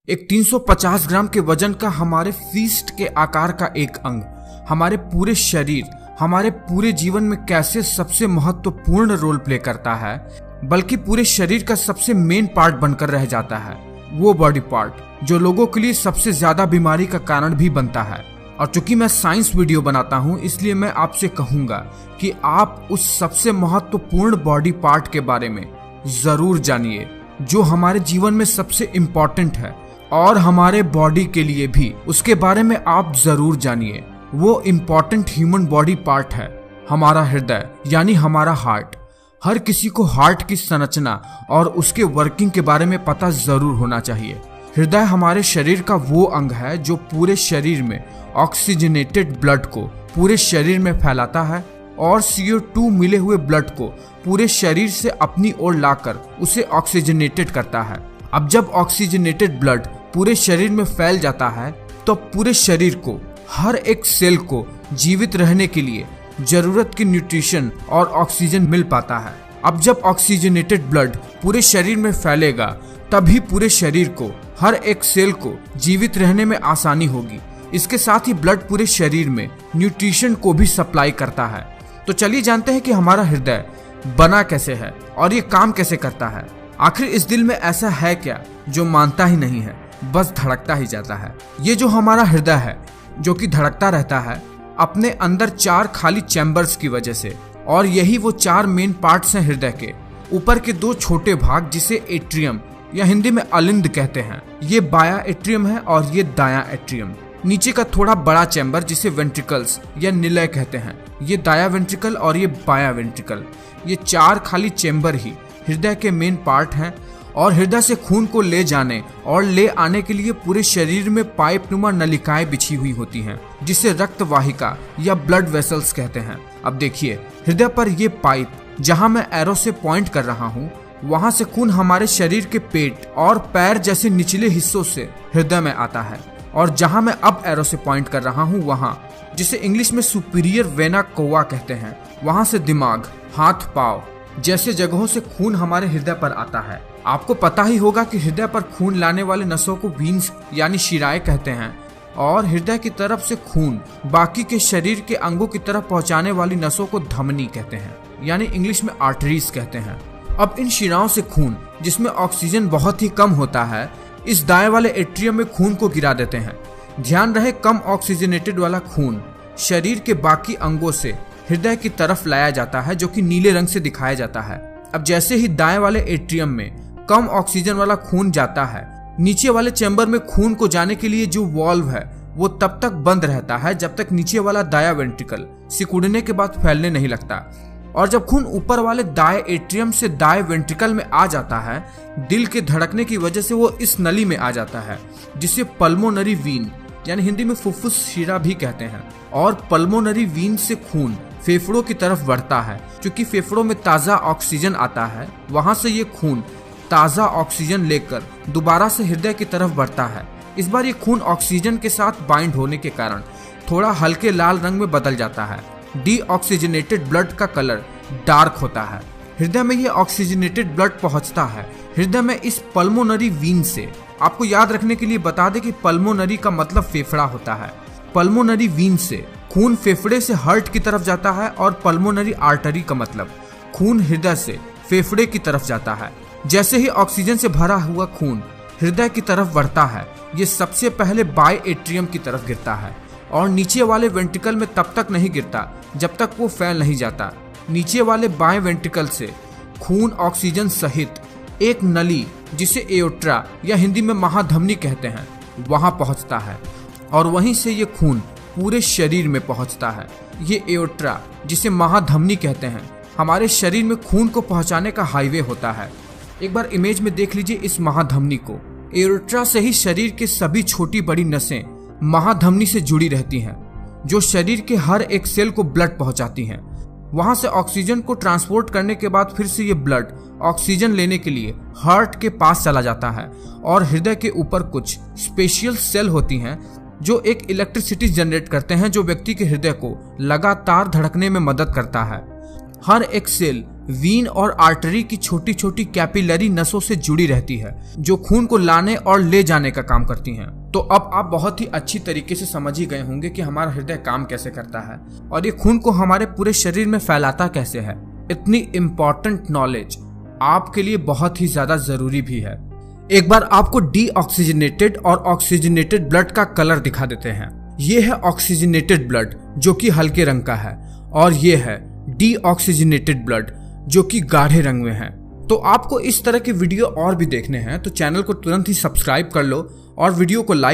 एक 350 ग्राम के वजन का हमारे फीस्ट के आकार का एक अंग हमारे पूरे शरीर, हमारे पूरे जीवन में कैसे सबसे महत्वपूर्ण रोल प्ले करता है, बल्कि पूरे शरीर का सबसे मेन पार्ट बनकर रह जाता है। वो बॉडी पार्ट जो लोगों के लिए सबसे ज्यादा बीमारी का कारण भी बनता है। और चूंकि मैं साइंस वीडियो बनाता हूँ, इसलिए मैं आपसे कहूंगा कि आप उस सबसे महत्वपूर्ण बॉडी पार्ट के बारे में जरूर जानिए जो हमारे जीवन में सबसे इम्पोर्टेंट है, और हमारे बॉडी के लिए भी उसके बारे में आप जरूर जानिए। वो इम्पोर्टेंट ह्यूमन बॉडी पार्ट है हमारा हृदय, यानी हमारा हार्ट। हर किसी को हार्ट की संरचना और उसके वर्किंग के बारे में पता जरूर होना चाहिए। हृदय हमारे शरीर का वो अंग है जो पूरे शरीर में ऑक्सीजनेटेड ब्लड को पूरे शरीर में फैलाता है और CO2 मिले हुए ब्लड को पूरे शरीर से अपनी ओर लाकर उसे ऑक्सीजनेटेड करता है। अब जब ऑक्सीजनेटेड ब्लड पूरे शरीर में फैल जाता है तो पूरे शरीर को, हर एक सेल को जीवित रहने के लिए जरूरत की न्यूट्रिशन और ऑक्सीजन मिल पाता है। अब जब ऑक्सीजनेटेड ब्लड पूरे शरीर में फैलेगा तभी पूरे शरीर को, हर एक सेल को जीवित रहने में आसानी होगी। इसके साथ ही ब्लड पूरे शरीर में न्यूट्रिशन को भी सप्लाई करता है। तो चलिए जानते हैं कि हमारा हृदय बना कैसे है और ये काम कैसे करता है। आखिर इस दिल में ऐसा है क्या जो मानता ही नहीं है, बस धड़कता ही जाता है। ये जो हमारा हृदय है जो कि धड़कता रहता है अपने अंदर 4 खाली चैम्बर्स की वजह से, और यही वो 4 मेन पार्ट्स हैं हृदय के। ऊपर के 2 छोटे भाग जिसे एट्रियम या हिंदी में अलिंद कहते हैं, ये बाया एट्रियम है और ये दाया एट्रियम। नीचे का थोड़ा बड़ा चैम्बर जिसे वेंट्रिकल्स या निलय कहते हैं, ये दाया वेंट्रिकल और ये बाया वेंट्रिकल। ये 4 खाली चैम्बर ही हृदय के मेन पार्ट हैं, और हृदय से खून को ले जाने और ले आने के लिए पूरे शरीर में पाइप नुमा नलिकाएं बिछी हुई होती हैं, जिसे रक्त वाहिका या ब्लड वेसल्स कहते हैं। अब देखिए, हृदय पर ये पाइप, जहां मैं एरो से पॉइंट कर रहा हूं, वहां से खून हमारे शरीर के पेट और पैर जैसे निचले हिस्सों से हृदय में आता है, और जहां मैं अब एरो से पॉइंट कर रहा हूं, वहां, जिसे इंग्लिश में सुपीरियर वेना कोवा कहते हैं, वहां से दिमाग, हाथ पांव जैसे जगहों से खून हमारे हृदय पर आता है। आपको पता ही होगा कि हृदय पर खून लाने वाले नसों को वीन्स यानी शिराएं कहते हैं, और हृदय की तरफ से खून बाकी के शरीर के अंगों की तरफ पहुंचाने वाली नसों को धमनी कहते हैं, यानी इंग्लिश में आर्टरीज कहते हैं। अब इन शिराओं से खून, जिसमें ऑक्सीजन बहुत ही कम होता है, इस दाएं वाले एट्रियम में खून को गिरा देते हैं। ध्यान रहे, कम ऑक्सीजनेटेड वाला खून शरीर के बाकी अंगों से हृदय की तरफ लाया जाता है, जो कि नीले रंग से दिखाया जाता है। अब जैसे ही दाएं वाले एट्रियम में कम ऑक्सीजन वाला खून जाता है, नीचे वाले चैम्बर में खून को जाने के लिए जो वाल्व है वो तब तक बंद रहता है जब तक नीचे वाला दाया वेंट्रिकल सिकुड़ने के बाद फैलने नहीं लगता। और जब खून ऊपर वाले दाएं एट्रियम से दाएं वेंट्रिकल में आ जाता है, दिल के धड़कने की वजह से वो इस नली में आ जाता है, जिसे पल्मोनरी वीन यानी हिंदी में फुफ्फुस शिरा भी कहते हैं। और पल्मोनरी वीन से खून फेफड़ों की तरफ बढ़ता है। क्योंकि फेफड़ों में ताज़ा ऑक्सीजन आता है, वहां से ये खून ताज़ा ऑक्सीजन लेकर दोबारा से हृदय की तरफ बढ़ता है। इस बार ये खून ऑक्सीजन के साथ बाइंड होने के कारण थोड़ा हल्के लाल रंग में बदल जाता है। डीऑक्सीजनेटेड ब्लड का कलर डार्क होता है। हृदय में ये ऑक्सीजनेटेड ब्लड पहुंचता है हृदय में इस पल्मोनरी वीन से। आपको याद रखने के लिए बता दें कि पल्मोनरी का मतलब फेफड़ा होता है। पल्मोनरी वीन से खून फेफड़े से हार्ट की तरफ जाता है, और पल्मोनरी आर्टरी का मतलब खून हृदय से फेफड़े की तरफ जाता है। जैसे ही ऑक्सीजन से भरा हुआ खून हृदय की तरफ बढ़ता है, ये सबसे पहले बाय एट्रियम की तरफ गिरता है, और नीचे वाले वेंट्रिकल में तब तक नहीं गिरता जब तक वो फैल नहीं जाता। नीचे वाले बाएं वेंट्रिकल से खून ऑक्सीजन सहित एक नली, जिसे एओर्टा या हिंदी में महाधमनी कहते हैं, वहां पहुंचता है, और वहीं से ये खून पूरे शरीर में पहुंचता है। ये एओर्टा, जिसे महाधमनी कहते हैं, हमारे शरीर में खून को पहुंचाने का हाईवे होता है। एक बार इमेज में देख लीजिए इस महाधमनी को। एओर्टा से ही शरीर के सभी छोटी बड़ी नसें महाधमनी से जुड़ी रहती हैं, जो शरीर के हर एक सेल को ब्लड पहुंचाती हैं। वहां से ऑक्सीजन को ट्रांसपोर्ट करने के बाद फिर से ये ब्लड ऑक्सीजन लेने के लिए हार्ट के पास चला जाता है, और हृदय के ऊपर कुछ स्पेशल सेल होती हैं जो एक इलेक्ट्रिसिटी जनरेट करते हैं, जो व्यक्ति के हृदय को लगातार धड़कने में मदद करता है। हर एक सेल वीन और आर्टरी की छोटी छोटी कैपिलरी नसों से जुड़ी रहती है जो खून को लाने और ले जाने का काम करती हैं। तो अब आप बहुत ही अच्छी तरीके से समझ ही गए होंगे कि हमारा हृदय काम कैसे करता है और ये खून को हमारे पूरे शरीर में फैलाता कैसे है। इतनी इम्पोर्टेंट नॉलेज आपके लिए बहुत ही ज्यादा जरूरी भी है। एक बार आपको डीऑक्सीजनेटेड और ऑक्सीजनेटेड ब्लड का कलर दिखा देते हैं। ये है ऑक्सीजनेटेड ब्लड जो कि हल्के रंग का है और ये है डीऑक्सीजनेटेड ब्लड जो कि गाढ़े रंग में है। तो आपको इस तरह के वीडियो और भी देखने हैं तो चैनल को तुरंत ही सब्सक्राइब कर लो और वीडियो को लाइक